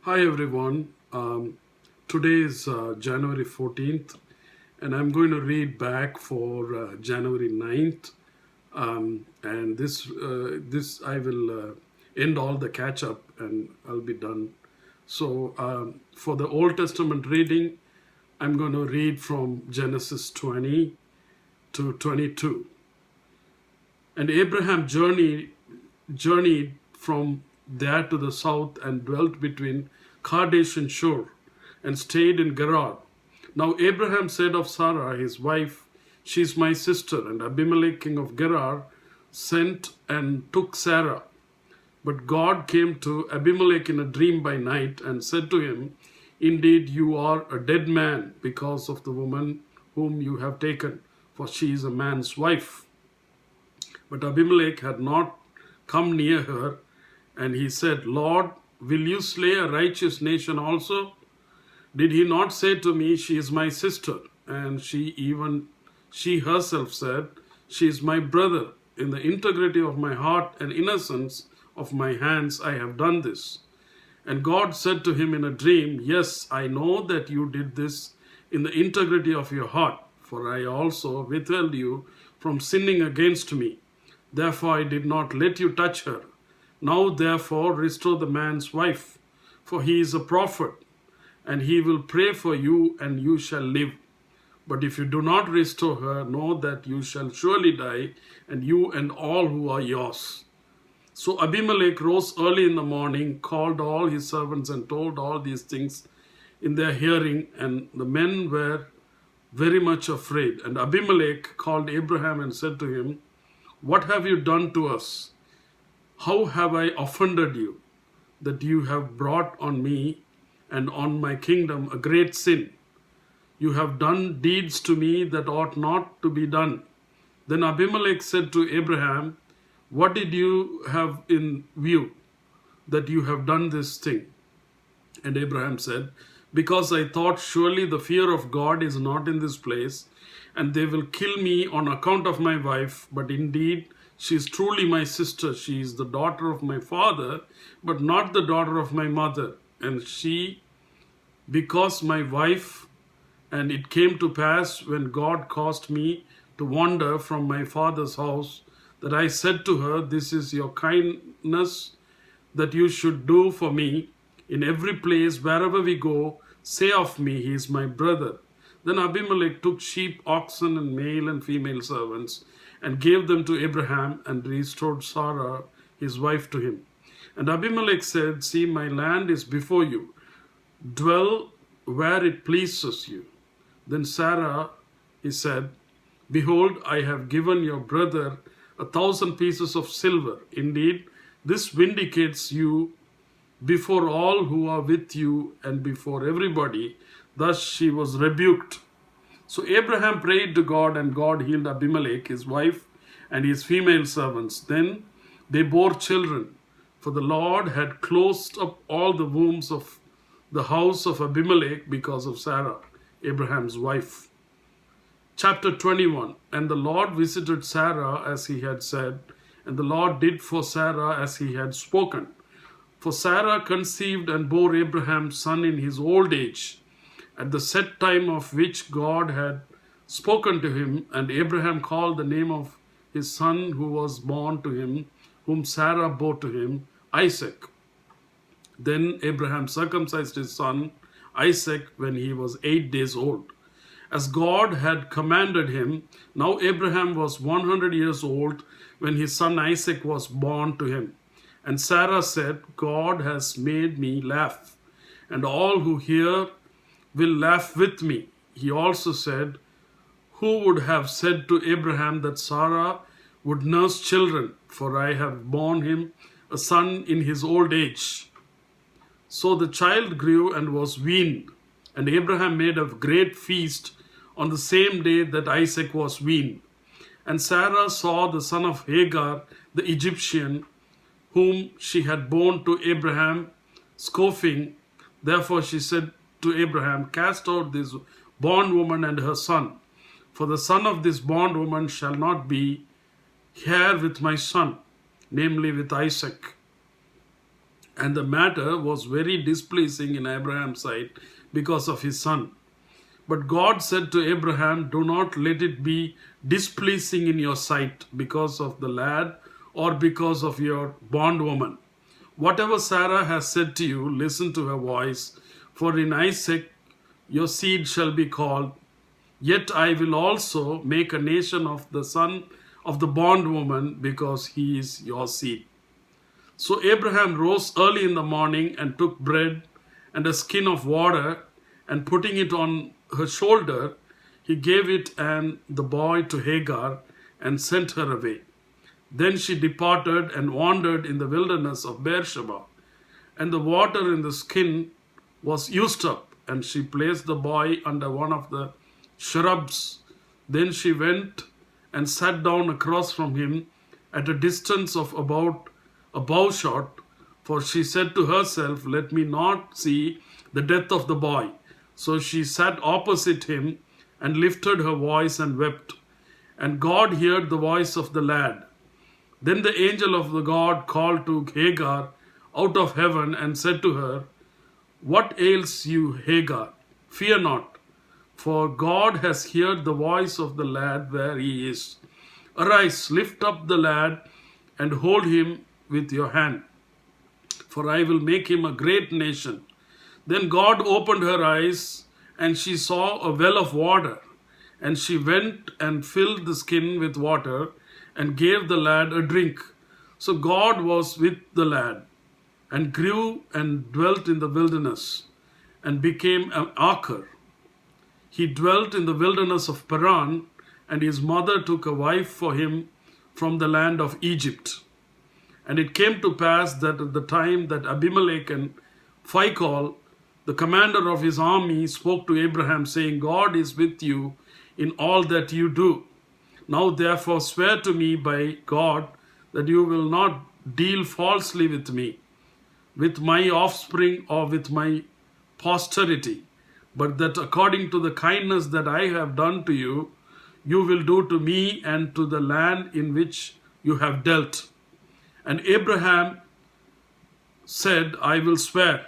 Hi everyone. Today is January 14th, and I'm going to read back for January 9th. And this I will end all the catch up and I'll be done. So for the Old Testament reading, I'm going to read from Genesis 20 to 22. And Abraham journeyed from there to the south and dwelt between Kadesh and Shur, and stayed in Gerar. Now Abraham said of Sarah, his wife, "She is my sister." And Abimelech, king of Gerar, sent and took Sarah. But God came to Abimelech in a dream by night and said to him, "Indeed, you are a dead man because of the woman whom you have taken, for she is a man's wife." But Abimelech had not come near her, and he said, "Lord, will you slay a righteous nation also? Did he not say to me, 'She is my sister'?" And she herself said, "She is my brother. In the integrity of my heart and innocence of my hands, I have done this." And God said to him in a dream, "Yes, I know that you did this in the integrity of your heart, for I also withheld you from sinning against me. Therefore I did not let you touch her. Now therefore restore the man's wife, for he is a prophet, and he will pray for you, and you shall live. But if you do not restore her, know that you shall surely die, and you and all who are yours." So Abimelech rose early in the morning, called all his servants, and told all these things in their hearing, and the men were very much afraid. And Abimelech called Abraham and said to him, "What have you done to us? How have I offended you, that you have brought on me and on my kingdom a great sin? You have done deeds to me that ought not to be done." Then Abimelech said to Abraham, "What did you have in view that you have done this thing?" And Abraham said, "Because I thought, surely the fear of God is not in this place, and they will kill me on account of my wife. But indeed, she is truly my sister. She is the daughter of my father, but not the daughter of my mother. And she, because my wife, and it came to pass when God caused me to wander from my father's house, that I said to her, 'This is your kindness that you should do for me. In every place, wherever we go, say of me, he is my brother.' Then Abimelech took sheep, oxen, and male and female servants, and gave them to Abraham, and restored Sarah, his wife, to him. And Abimelech said, 'See, my land is before you. Dwell where it pleases you.' Then Sarah, he said, 'Behold, I have given your brother 1,000 pieces of silver. Indeed, this vindicates you before all who are with you and before everybody.' Thus she was rebuked. So Abraham prayed to God, and God healed Abimelech, his wife, and his female servants. Then they bore children, for the Lord had closed up all the wombs of the house of Abimelech because of Sarah, Abraham's wife. Chapter 21. And the Lord visited Sarah as he had said, and the Lord did for Sarah as he had spoken. For Sarah conceived and bore Abraham son in his old age, at the set time of which God had spoken to him. And Abraham called the name of his son who was born to him, whom Sarah bore to him, Isaac. Then Abraham circumcised his son Isaac when he was 8 days old, as God had commanded him. Now Abraham was 100 years old when his son Isaac was born to him. And Sarah said, "God has made me laugh, and all who hear will laugh with me." He also said, "Who would have said to Abraham that Sarah would nurse children? For I have borne him a son in his old age." So the child grew and was weaned, and Abraham made a great feast on the same day that Isaac was weaned. And Sarah saw the son of Hagar, the Egyptian, whom she had borne to Abraham, scoffing. Therefore she said to Abraham, "Cast out this bondwoman and her son, for the son of this bondwoman shall not be heir with my son, namely with Isaac." And the matter was very displeasing in Abraham's sight because of his son. But God said to Abraham, "Do not let it be displeasing in your sight because of the lad or because of your bondwoman. Whatever Sarah has said to you, listen to her voice, for in Isaac your seed shall be called. Yet I will also make a nation of the son of the bondwoman, because he is your seed." So Abraham rose early in the morning and took bread and a skin of water, and putting it on her shoulder, he gave it and the boy to Hagar and sent her away. Then she departed and wandered in the wilderness of Beersheba, and the water in the skin was used up, and she placed the boy under one of the shrubs. Then she went and sat down across from him at a distance of about a bow shot, for she said to herself, "Let me not see the death of the boy." So she sat opposite him and lifted her voice and wept. And God heard the voice of the lad. Then the angel of the God called to Hagar out of heaven and said to her, "What ails you, Hagar? Fear not, for God has heard the voice of the lad where he is. Arise, lift up the lad and hold him with your hand, for I will make him a great nation." Then God opened her eyes, and she saw a well of water. And she went and filled the skin with water and gave the lad a drink. So God was with the lad, and grew and dwelt in the wilderness, and became an Archer. He dwelt in the wilderness of Paran, and his mother took a wife for him from the land of Egypt. And it came to pass that at the time that Abimelech and Phicol, the commander of his army, spoke to Abraham, saying, "God is with you in all that you do. Now therefore swear to me by God that you will not deal falsely with me, with my offspring, or with my posterity, but that according to the kindness that I have done to you, you will do to me and to the land in which you have dealt." And Abraham said, "I will swear."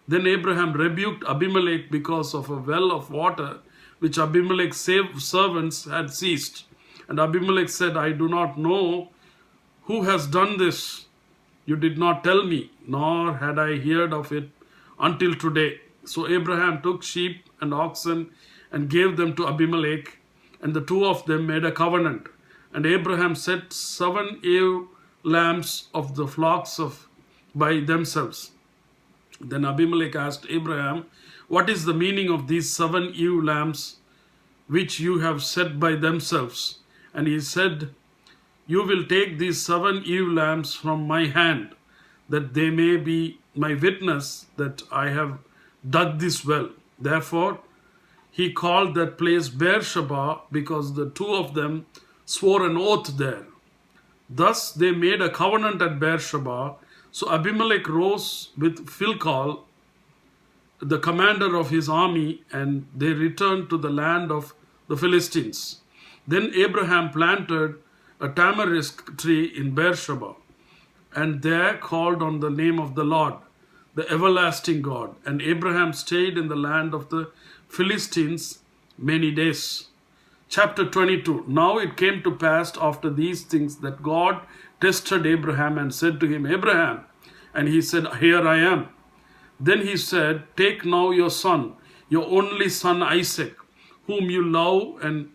Then Abraham rebuked Abimelech because of a well of water which Abimelech's servants had seized. And Abimelech said, "I do not know who has done this. You did not tell me, nor had I heard of it until today." So Abraham took sheep and oxen and gave them to Abimelech, and the two of them made a covenant. And Abraham set 7 ewe lambs of the flocks by themselves. Then Abimelech asked Abraham, "What is the meaning of these 7 ewe lambs which you have set by themselves?" And he said, "You will take these 7 ewe lambs from my hand, that they may be my witness that I have dug this well." Therefore he called that place Beersheba, because the two of them swore an oath there. Thus they made a covenant at Beersheba. So Abimelech rose with Phicol, the commander of his army, and they returned to the land of the Philistines. Then Abraham planted a tamarisk tree in Beersheba, and there called on the name of the Lord, the everlasting God. And Abraham stayed in the land of the Philistines many days. Chapter 22. Now it came to pass after these things that God tested Abraham and said to him, "Abraham." And he said, "Here I am." Then he said, "Take now your son, your only son Isaac, whom you love, and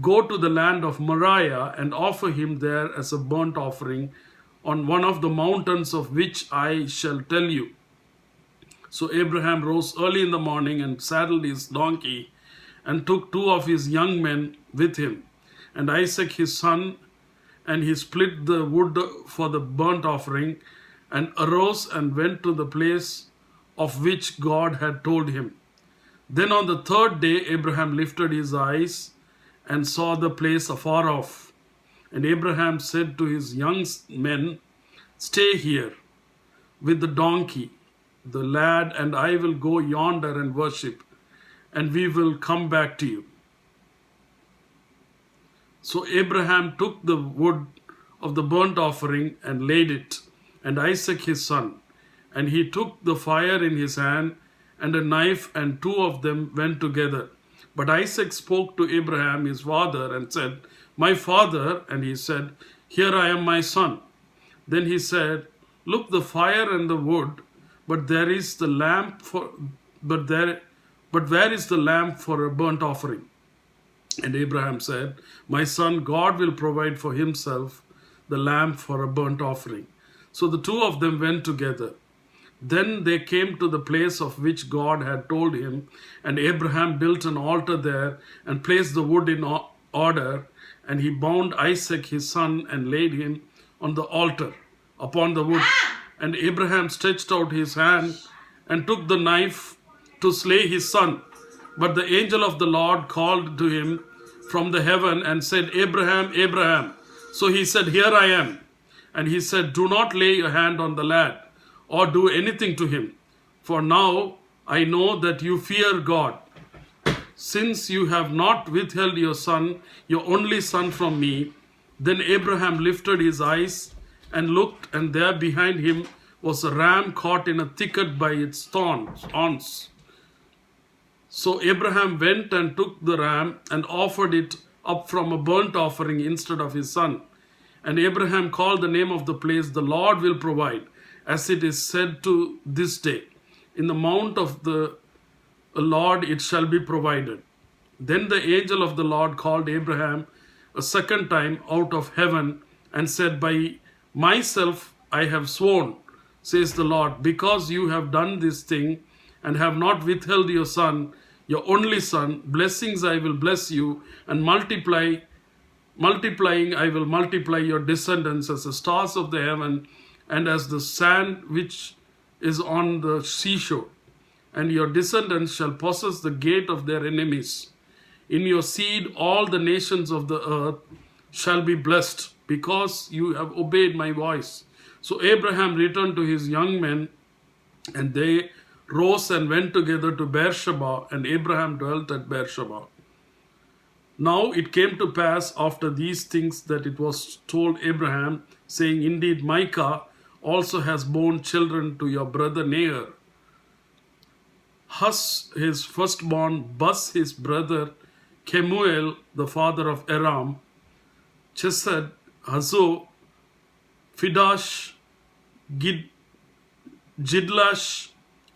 go to the land of Moriah and offer him there as a burnt offering on one of the mountains of which I shall tell you." So Abraham rose early in the morning and saddled his donkey and took 2 of his young men with him, and Isaac his son, and he split the wood for the burnt offering, and arose and went to the place of which God had told him. Then on the 3rd day Abraham lifted his eyes and saw the place afar off. And Abraham said to his young men, "Stay here with the donkey, the lad, and I will go yonder and worship, and we will come back to you." So Abraham took the wood of the burnt offering and laid it, and Isaac his son, And he took the fire in his hand and a knife, and two of them went together. But Isaac spoke to Abraham, his father, and said, My father. And he said, Here I am, my son. Then he said, Look, the fire and the wood, but there is the lamp for but where is the lamp for a burnt offering? And Abraham said, My son, God will provide for himself the lamb for a burnt offering. So the two of them went together. Then they came to the place of which God had told him, and Abraham built an altar there and placed the wood in order, and he bound Isaac his son and laid him on the altar upon the wood. And Abraham stretched out his hand and took the knife to slay his son. But the angel of the Lord called to him from the heaven and said, Abraham, Abraham. So he said, Here I am. And he said, Do not lay your hand on the lad or do anything to him. For now I know that you fear God, since you have not withheld your son, your only son, from me. Then Abraham lifted his eyes and looked, and there behind him was a ram caught in a thicket by its horns. So Abraham went and took the ram and offered it up from a burnt offering instead of his son. And Abraham called the name of the place, The Lord will provide, as it is said to this day, In the mount of the Lord it shall be provided. Then the angel of the Lord called Abraham a second time out of heaven and said, By myself I have sworn, says the Lord, because you have done this thing and have not withheld your son, your only son, blessings I will bless you, and multiplying I will multiply your descendants as the stars of the heaven and as the sand which is on the seashore. And your descendants shall possess the gate of their enemies. In your seed all the nations of the earth shall be blessed, because you have obeyed my voice. So Abraham returned to his young men, and they rose and went together to Beersheba, and Abraham dwelt at Beersheba. Now it came to pass after these things that it was told Abraham, saying, Indeed, Micah also has borne children to your brother Nahor. Hus his firstborn, Bus his brother, Kemuel the father of Aram, Chesed, Hazo, Fidash, Jidlash,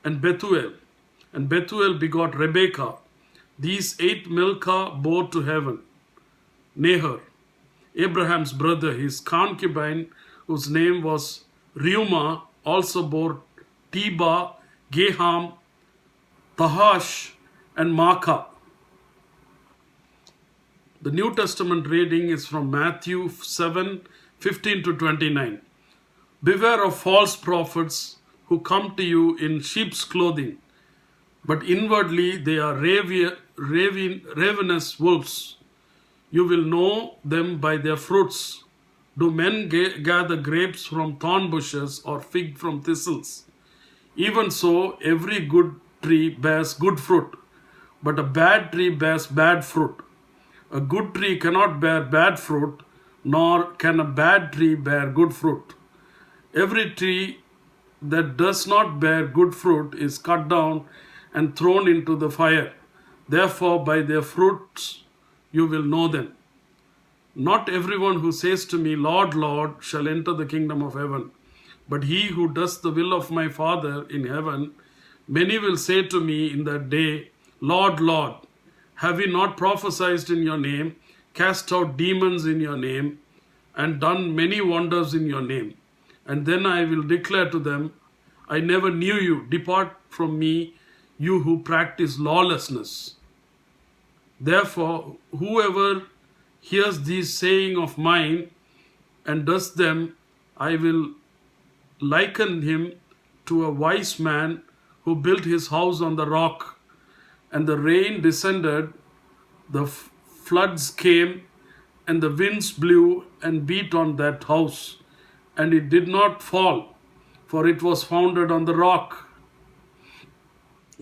and Bethuel. And Bethuel begot Rebekah. These 8 Milcah bore to heaven. Nahor, Abraham's brother, his concubine, whose name was Reumah, also bore Teba, Gaham, Tahash, and Maacah. The New Testament reading is from Matthew 7:15 to 29. Beware of false prophets who come to you in sheep's clothing, but inwardly they are ravenous wolves. You will know them by their fruits. Do men gather grapes from thorn bushes or fig from thistles? Even so, every good tree bears good fruit, but a bad tree bears bad fruit. A good tree cannot bear bad fruit, nor can a bad tree bear good fruit. Every tree that does not bear good fruit is cut down and thrown into the fire. Therefore, by their fruits you will know them. Not everyone who says to me, Lord, Lord, shall enter the kingdom of heaven, but he who does the will of my Father in heaven. Many will say to me in that day, Lord, Lord, have we not prophesied in your name, cast out demons in your name, and done many wonders in your name? And then I will declare to them, I never knew you. Depart from me, you who practice lawlessness. Therefore, whoever hears these saying of mine and does them, I will liken him to a wise man who built his house on the rock. And the rain descended, the floods came, and the winds blew and beat on that house, and it did not fall, for it was founded on the rock.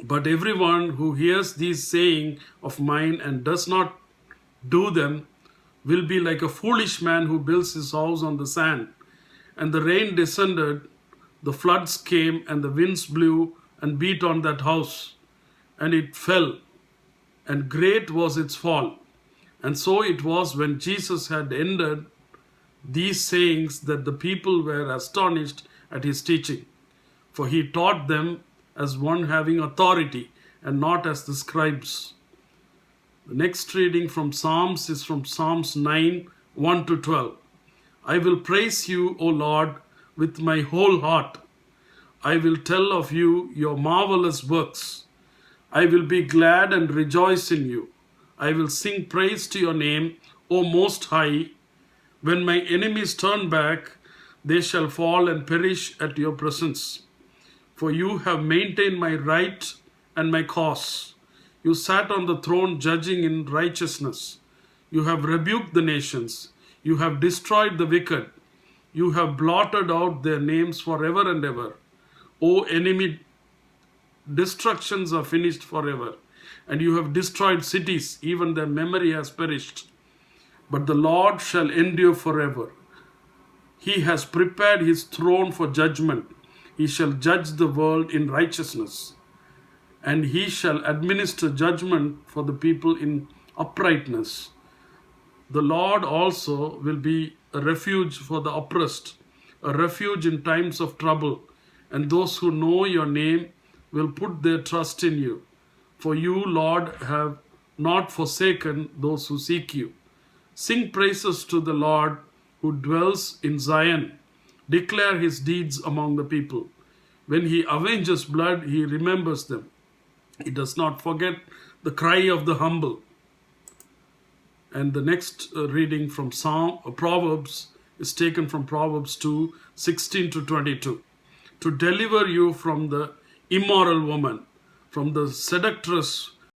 But everyone who hears these saying of mine and does not do them will be like a foolish man who builds his house on the sand. And the rain descended, The floods came and the winds blew and beat on that house, and it fell, and great was its fall. And so it was when Jesus had ended these sayings that the people were astonished at his teaching. For he taught them as one having authority and not as the scribes. The next reading from Psalms is from Psalms 9, 1 to 12. I will praise you, O Lord, with my whole heart. I will tell of you your marvelous works. I will be glad and rejoice in you. I will sing praise to your name, O Most High. When my enemies turn back, they shall fall and perish at your presence. For you have maintained my right and my cause. You sat on the throne judging in righteousness. You have rebuked the nations. You have destroyed the wicked. You have blotted out their names forever and ever. O enemy, destructions are finished forever. And you have destroyed cities, even their memory has perished. But the Lord shall endure forever. He has prepared his throne for judgment. He shall judge the world in righteousness. And he shall administer judgment for the people in uprightness. The Lord also will be a refuge for the oppressed, a refuge in times of trouble. And those who know your name will put their trust in you. For you, Lord, have not forsaken those who seek you. Sing praises to the Lord who dwells in Zion. Declare his deeds among the people. When he avenges blood, he remembers them. He does not forget the cry of the humble. And the next reading from Proverbs is taken from Proverbs 2, 16 to 22. To deliver you from the immoral woman, from the seductress